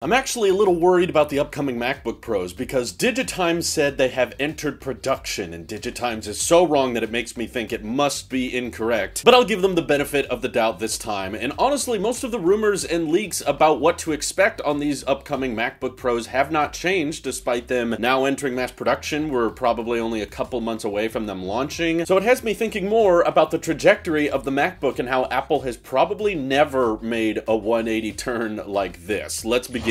I'm actually a little worried about the upcoming MacBook Pros because Digitimes said they have entered production, and Digitimes is so wrong that it makes me think it must be incorrect. But I'll give them the benefit of the doubt this time, and honestly, most of the rumors and leaks about what to expect on these upcoming MacBook Pros have not changed, despite them now entering mass production. We're probably only a couple months away from them launching, so it has me thinking more about the trajectory of the MacBook and how Apple has probably never made a 180 turn like this. Let's begin.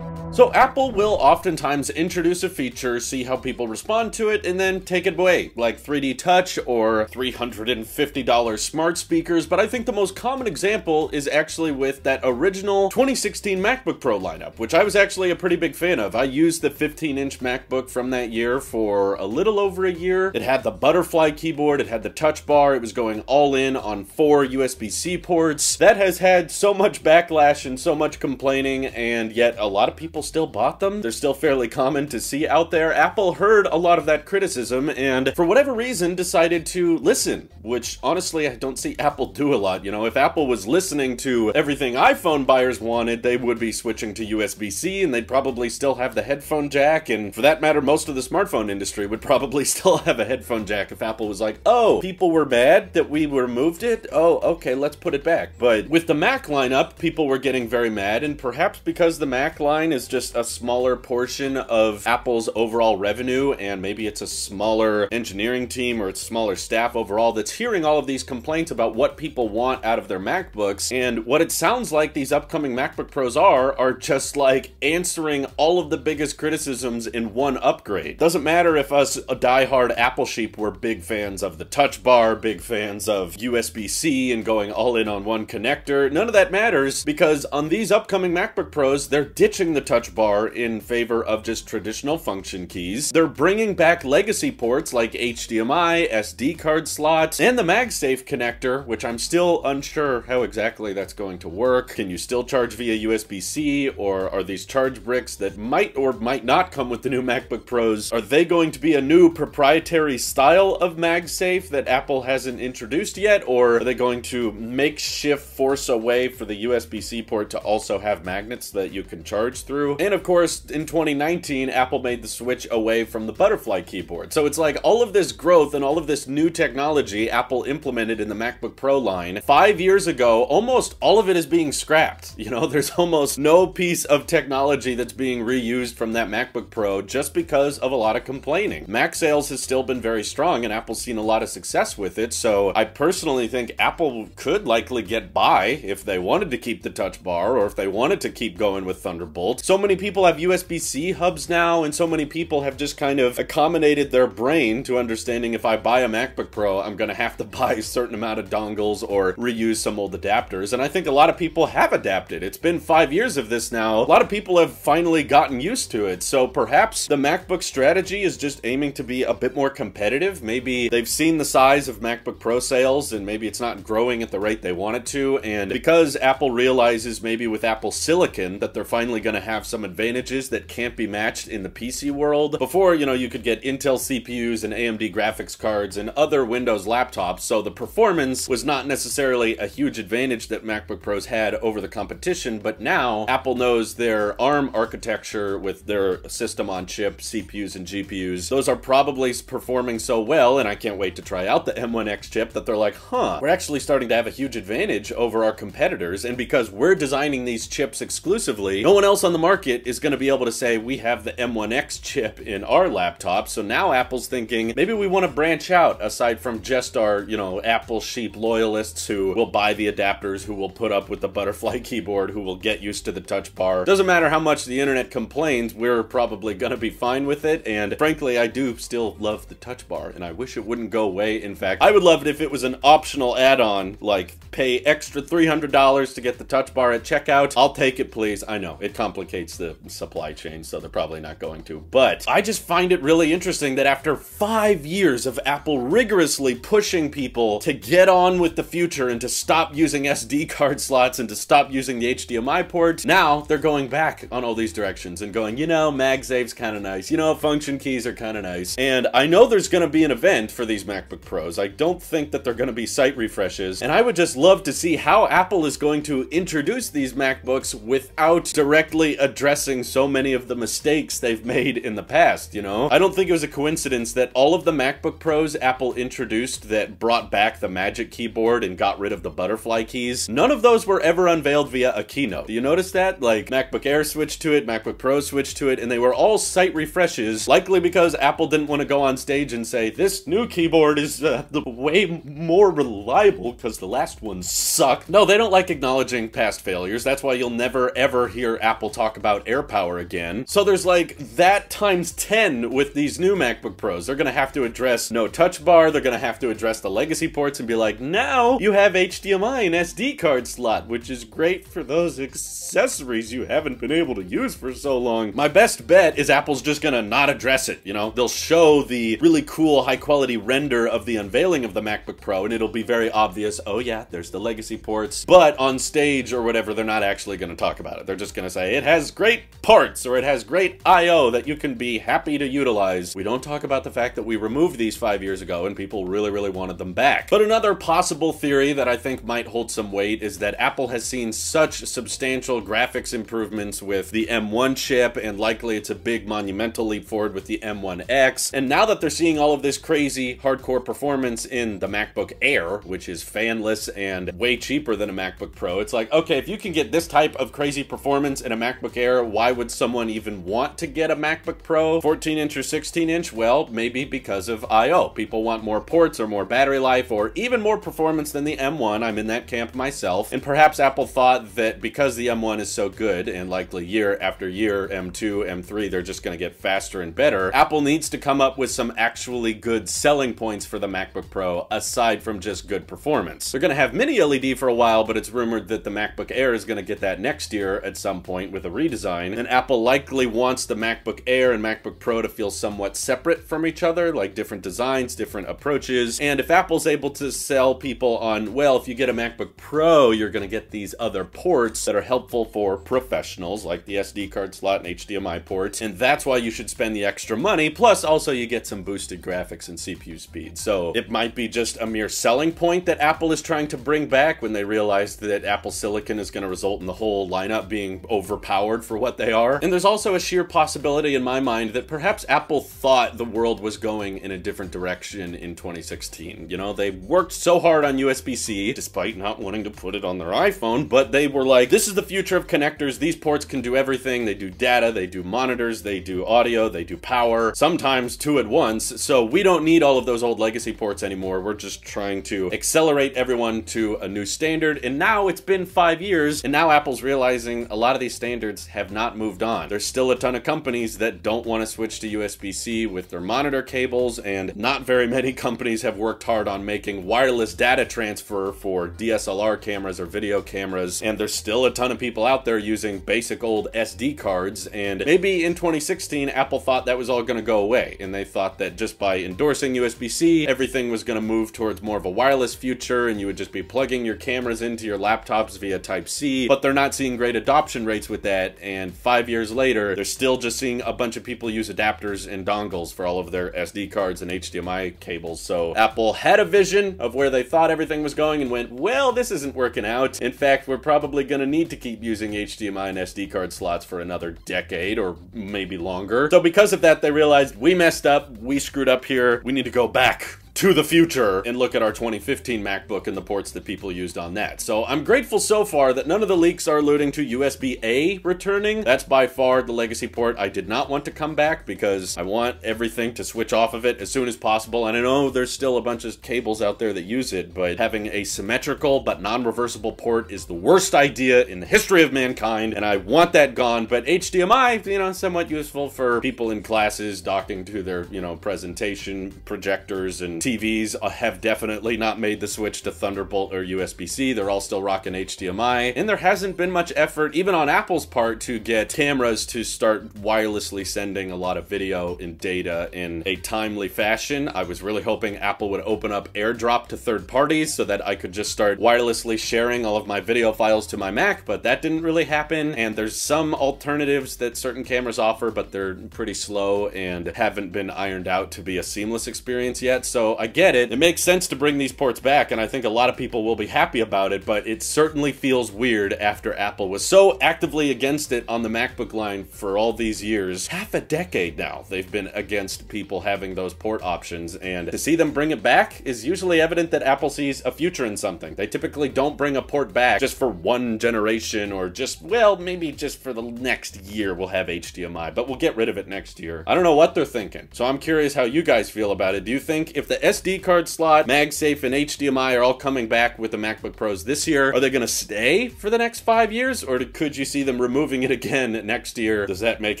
So Apple will oftentimes introduce a feature, see how people respond to it, and then take it away, like 3D Touch or $350 smart speakers. But I think the most common example is actually with that original 2016 MacBook Pro lineup, which I was actually a pretty big fan of. I used the 15-inch MacBook from that year for a little over a year. It had the butterfly keyboard, it had the touch bar, it was going all in on 4 USB-C ports. That has had so much backlash and so much complaining, and yet a lot of people still bought them. They're still fairly common to see out there. Apple heard a lot of that criticism and for whatever reason decided to listen, which honestly I don't see Apple do a lot. You know, if Apple was listening to everything iPhone buyers wanted, they would be switching to USB-C and they'd probably still have the headphone jack, and for that matter most of the smartphone industry would probably still have a headphone jack if Apple was like, oh, people were mad that we removed it? Oh, okay, let's put it back. But with the Mac lineup, people were getting very mad, and perhaps because the Mac line is just a smaller portion of Apple's overall revenue, and maybe it's a smaller engineering team or it's smaller staff overall that's hearing all of these complaints about what people want out of their MacBooks. And what it sounds like these upcoming MacBook Pros are just like answering all of the biggest criticisms in one upgrade. Doesn't matter if us diehard Apple sheep were big fans of the touch bar, big fans of USB-C and going all in on one connector. None of that matters because on these upcoming MacBook Pros, they're ditching the touch bar in favor of just traditional function keys. They're bringing back legacy ports like HDMI, SD card slots, and the MagSafe connector, which I'm still unsure how exactly that's going to work. Can you still charge via USB-C, or are these charge bricks that might or might not come with the new MacBook Pros, are they going to be a new proprietary style of MagSafe that Apple hasn't introduced yet, or are they going to makeshift force a way for the USB-C port to also have magnets that you can charge through? And of course, in 2019, Apple made the switch away from the butterfly keyboard. So it's like all of this growth and all of this new technology Apple implemented in the MacBook Pro line 5 years ago, almost all of it is being scrapped. You know, there's almost no piece of technology that's being reused from that MacBook Pro just because of a lot of complaining. Mac sales has still been very strong and Apple's seen a lot of success with it, so I personally think Apple could likely get by if they wanted to keep the touch bar or if they wanted to keep going with Thunderbolt. So many people have USB-C hubs now, and so many people have just kind of accommodated their brain to understanding if I buy a MacBook Pro, I'm gonna have to buy a certain amount of dongles or reuse some old adapters, and I think a lot of people have adapted. It's been 5 years of this now. A lot of people have finally gotten used to it, so perhaps the MacBook Strategy is just aiming to be a bit more competitive. Maybe they've seen the size of MacBook Pro sales, and maybe it's not growing at the rate they want it to, and because Apple realizes maybe with Apple Silicon that they're finally gonna have some advantages that can't be matched in the PC world. Before, you know, you could get Intel CPUs and AMD graphics cards and other Windows laptops, so the performance was not necessarily a huge advantage that MacBook Pros had over the competition, but now Apple knows their ARM architecture with their system on chip, CPUs and GPUs, those are probably performing so well, and I can't wait to try out the M1X chip, that they're like, huh, we're actually starting to have a huge advantage over our competitors, and because we're designing these chips exclusively, no one else on the market is going to be able to say we have the M1X chip in our laptop. So now Apple's thinking maybe we want to branch out aside from just our, you know, Apple sheep loyalists who will buy the adapters, who will put up with the butterfly keyboard, who will get used to the touch bar. Doesn't matter how much the internet complains, we're probably going to be fine with it, and frankly I do still love the touch bar and I wish it wouldn't go away. In fact, I would love it if it was an optional add-on, like pay extra $300 to get the touch bar at checkout. I'll take it, please. I know it complicates hates the supply chain, so they're probably not going to. But I just find it really interesting that after 5 years of Apple rigorously pushing people to get on with the future and to stop using SD card slots and to stop using the HDMI port, now they're going back on all these directions and going, you know, MagSafe's kind of nice, you know, function keys are kind of nice. And I know there's going to be an event for these MacBook Pros. I don't think that they're going to be site refreshes, and I would just love to see how Apple is going to introduce these MacBooks without directly addressing so many of the mistakes they've made in the past, you know? I don't think it was a coincidence that all of the MacBook Pros Apple introduced that brought back the Magic Keyboard and got rid of the butterfly keys, none of those were ever unveiled via a keynote. Do you notice that? Like, MacBook Air switched to it, MacBook Pro switched to it, and they were all site refreshes, likely because Apple didn't want to go on stage and say, this new keyboard is way more reliable because the last one sucked. No, they don't like acknowledging past failures. That's why you'll never ever hear Apple talk about AirPower again. So there's like that times 10 with these new MacBook Pros. They're gonna have to address no touch bar, they're gonna have to address the legacy ports and be like, now you have HDMI and SD card slot, which is great for those accessories you haven't been able to use for so long. My best bet is Apple's just gonna not address it, you know? They'll show the really cool high quality render of the unveiling of the MacBook Pro and it'll be very obvious, oh yeah, there's the legacy ports, but on stage or whatever, they're not actually gonna talk about it. They're just gonna say, it has great parts or it has great I/O that you can be happy to utilize. We don't talk about the fact that we removed these 5 years ago and people really, really wanted them back. But another possible theory that I think might hold some weight is that Apple has seen such substantial graphics improvements with the M1 chip, and likely it's a big monumental leap forward with the M1X. And now that they're seeing all of this crazy hardcore performance in the MacBook Air, which is fanless and way cheaper than a MacBook Pro, it's like, okay, if you can get this type of crazy performance in a MacBook Air, why would someone even want to get a MacBook Pro 14-inch or 16-inch? Well, maybe because of I/O. People want more ports or more battery life or even more performance than the M1. I'm in that camp myself. And perhaps Apple thought that because the M1 is so good and likely year after year, M2, M3, they're just going to get faster and better, Apple needs to come up with some actually good selling points for the MacBook Pro aside from just good performance. They're going to have mini LED for a while, but it's rumored that the MacBook Air is going to get that next year at some point with a redesign, and Apple likely wants the MacBook Air and MacBook Pro to feel somewhat separate from each other, like different designs, different approaches. And if Apple's able to sell people on, well, if you get a MacBook Pro, you're going to get these other ports that are helpful for professionals, like the SD card slot and HDMI ports, and that's why you should spend the extra money, plus also you get some boosted graphics and CPU speed. So it might be just a mere selling point that Apple is trying to bring back when they realize that Apple Silicon is going to result in the whole lineup being overpowered for what they are. And there's also a sheer possibility in my mind that perhaps Apple thought the world was going in a different direction in 2016. You know, they worked so hard on USB-C, despite not wanting to put it on their iPhone, but they were like, this is the future of connectors. These ports can do everything. They do data, they do monitors, they do audio, they do power, sometimes two at once. So we don't need all of those old legacy ports anymore. We're just trying to accelerate everyone to a new standard. And now it's been 5 years, and now Apple's realizing a lot of these standards have not moved on. There's still a ton of companies that don't want to switch to USB-C with their monitor cables, and not very many companies have worked hard on making wireless data transfer for DSLR cameras or video cameras, and there's still a ton of people out there using basic old SD cards. And maybe in 2016 Apple thought that was all going to go away, and they thought that just by endorsing USB-C everything was going to move towards more of a wireless future and you would just be plugging your cameras into your laptops via Type-C. But they're not seeing great adoption rates with that, and 5 years later they're still just seeing a bunch of people use adapters and dongles for all of their SD cards and HDMI cables. So Apple had a vision of where they thought everything was going and went, well, this isn't working out. In fact, we're probably going to need to keep using HDMI and SD card slots for another decade or maybe longer. So because of that, they realized, we messed up, we screwed up here, we need to go back to the future and look at our 2015 MacBook and the ports that people used on that. So I'm grateful so far that none of the leaks are alluding to USB-A returning. That's by far the legacy port I did not want to come back because I want everything to switch off of it as soon as possible. And I know there's still a bunch of cables out there that use it, but having a symmetrical but non-reversible port is the worst idea in the history of mankind, and I want that gone. But HDMI, you know, somewhat useful for people in classes docking to their, you know, presentation projectors and TVs have definitely not made the switch to Thunderbolt or USB-C. They're all still rocking HDMI, and there hasn't been much effort, even on Apple's part, to get cameras to start wirelessly sending a lot of video and data in a timely fashion. I was really hoping Apple would open up AirDrop to third parties so that I could just start wirelessly sharing all of my video files to my Mac, but that didn't really happen, and there's some alternatives that certain cameras offer, but they're pretty slow and haven't been ironed out to be a seamless experience yet. So I get it. It makes sense to bring these ports back, and I think a lot of people will be happy about it, but it certainly feels weird after Apple was so actively against it on the MacBook line for all these years. Half a decade now they've been against people having those port options, and to see them bring it back is usually evident that Apple sees a future in something. They typically don't bring a port back just for one generation, or just, well, maybe just for the next year we'll have HDMI, but we'll get rid of it next year. I don't know what they're thinking, so I'm curious how you guys feel about it. Do you think if the SD card slot, MagSafe, and HDMI are all coming back with the MacBook Pros this year, are they gonna stay for the next 5 years, or could you see them removing it again next year? Does that make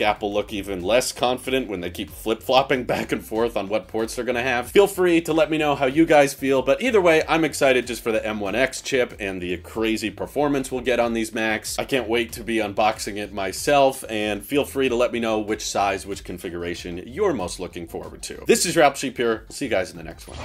Apple look even less confident when they keep flip-flopping back and forth on what ports they're gonna have? Feel free to let me know how you guys feel, but either way, I'm excited just for the M1X chip and the crazy performance we'll get on these Macs. I can't wait to be unboxing it myself, and feel free to let me know which size, which configuration you're most looking forward to. This is your Apple Sheep here. See you guys in the next one.